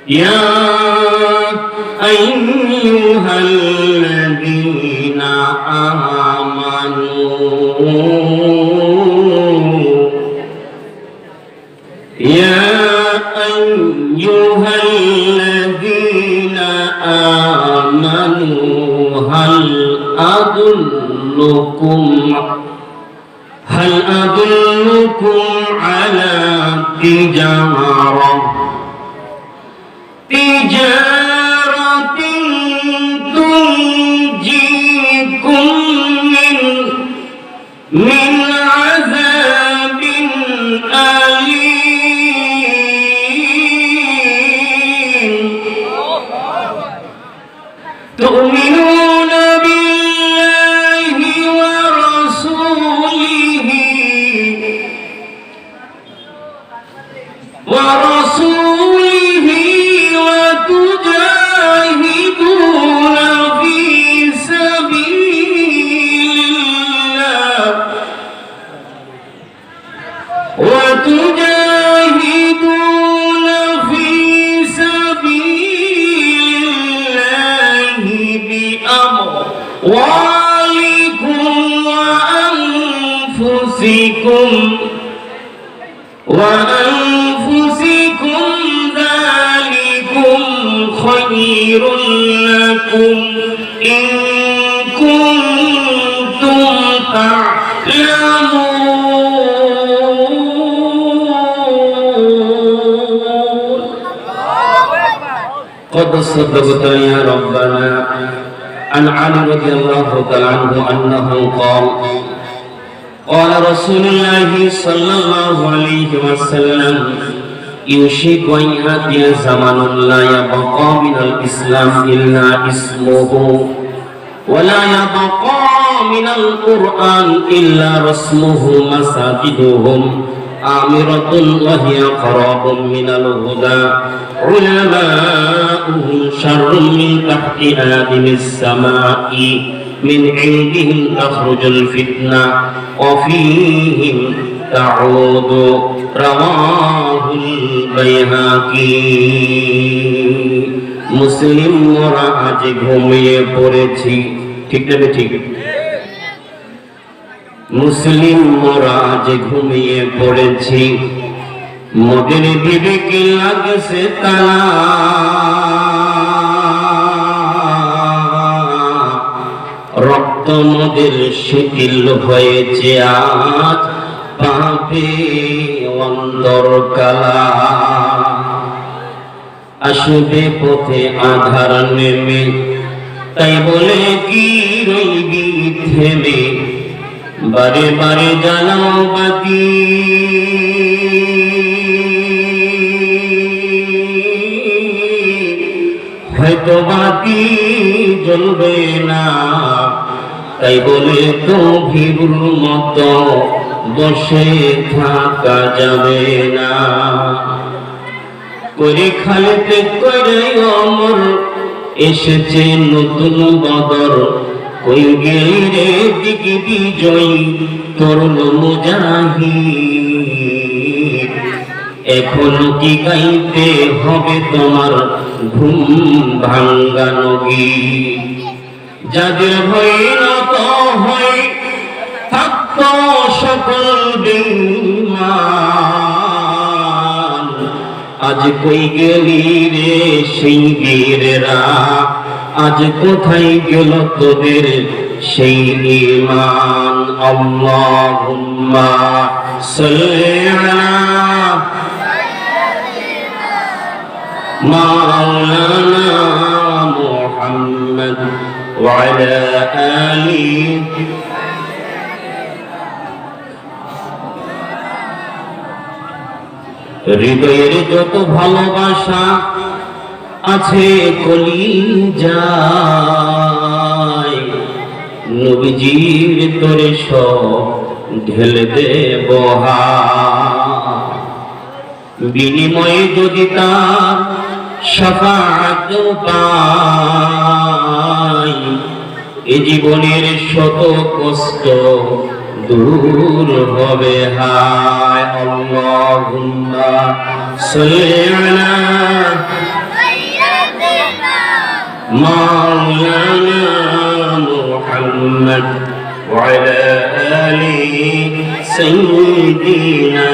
يا أيها الذين آمنوا يا أيها الذين آمنوا هل أدلكم على تجارة تنجيكم من عذاب أليم تؤمنون بالله ورسوله وتجاهدون في سبيل الله بأموالكم وأنفسكم ذلكم خير لكم إن كنتم تعلمون قد صدقت يا ربنا عن علي رضي الله تعالى عنه أنه قال رسول الله صلى الله عليه وسلم يوشك أن يأتي زمن لا يبقى من الإسلام إلا اسمه ولا يبقى من القرآن إلا رسمه مساجدهم آمرة وهي قراب من الهدى علماؤهم شر من تحت آدم السماء من عندهم تخرج الفتنة وفيهم تعود رواه البيهقي মুসলিম মোরা আজ ঘুমিয়ে পড়েছি ঠিক না ঠিক মুসলিম মোরা আজ ঘুমিয়ে পড়েছি মোদের বিবেকে লাগছে তালা রক্ত মোদের শিথিল হয়েছে আজ পাপে অন্তর কালা আসবে পথে আধার নেমে তাই বলে কি রইবি থেমে বারে বারে জ্বালাও বাতি হয়তো বাতি জ্বলবে না তাই বলে তো ভীরুর মতো বসে থাকা যাবে না করে খালেতে করে অমর এসেছে নতুন বদর কই গেলি রে দিক বিজয়ী তরুণ মুজাহিদ এখনো কি গাইতে হবে তোমার ঘুম ভাঙ্গানো গীত যাদের ভয়ে নত হয় থাকত সকল বেঈমান আজ কই গেলি রে সেই বীরেরা আজ কোথায় গেল তোদের সেই ঈমান আল্লাহুম্মা সাল্লি আলা মাওলানা মুহাম্মদ ওয়া আলা আলিহি হৃদয়ের যত ভালোবাসা আছে কলিজায় নবীজির তোরে সব ঢেলে দেব বিনিময়ে যদি তার শাফাআত পাই এ জীবনের শত কষ্ট দূর হবে হায় আল্লাহুম্মা সাল্লি আলা مولانا محمد وعلى آل سيدنا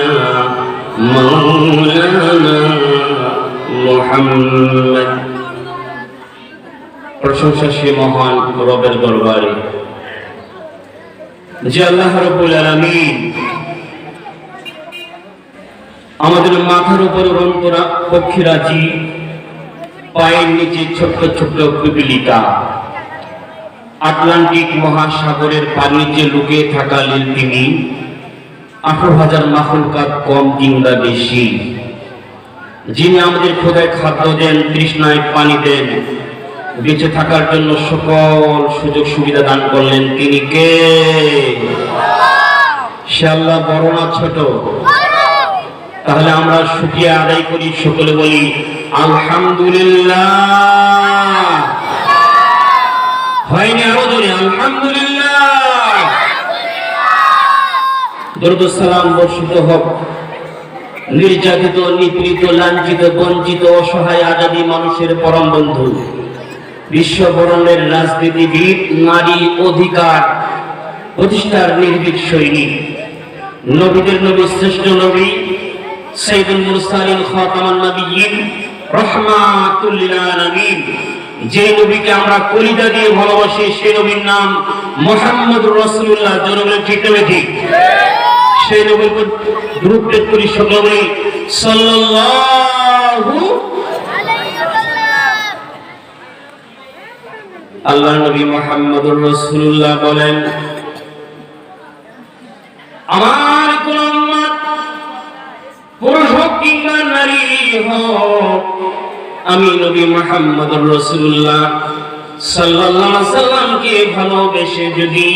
مولانا محمد। প্রশংসা সে মহান রবের দরবারে যে আল্লাহ রাব্বুল আলামিন আমাদের মাথার উপর অন্তরা পক্ষীরাজি, পায়ের নিচে ছোট্ট ছোট্ট পিপিলিকা, আটলান্টিক মহাসাগরের পানির নিচে লুকিয়ে থাকা লিলতিমি, 18,000 মাখলুকাত কম কিংবা বেশি, যিনি আমাদের ক্ষুধায় খাদ্য দেন, তৃষ্ণায় পানি দেন, বেঁচে থাকার জন্য সকল সুযোগ সুবিধা দান করলেন, তিনি কে? সে আল্লাহ বড় না ছোট? তাহলে আমরা শুকরিয়া আদায় করি, সকলে বলি আলহামদুলিল্লাহ। হয়নি আরো জোরে আলহামদুলিল্লাহ। দরুদ ও সালাম বর্ষিত হোক নির্যাতিত, নিপীড়িত, লাঞ্ছিত, বঞ্চিত, অসহায়, আজাদী মানুষের পরম বন্ধু, বিশ্ববরণের রাজনীতিবিদ, নারী অধিকার প্রতিষ্ঠার নির্ভীক সৈনিক, নবীদের নবী, শ্রেষ্ঠ নবী, সাইয়্যিদুল মুরসালিন, খাতামুন নবিয়্যিন, রাহমাতুল লিল আলামিন, যে নবীকে আমরা কলিজা দিয়ে ভালোবাসি, সেই নবীর নাম মুহাম্মদুর রাসূলুল্লাহ। জনগণ ঠিক না ঠিক? সেই নবীর উপর দ্রুত করি সকলে সাল্লাল্লাহু আলাইহি ওয়াসাল্লাম। আল্লাহর নবী মুহাম্মদুর রাসূলুল্লাহ বলেন, আমার কোন উম্মত পুরুষ হোক কিংবা নারী হোক, আমি নবী মুহাম্মদুর রাসূলুল্লাহ সাল্লাল্লাহু আলাইহি ওয়াসাল্লামকে ভালোবেসে যদি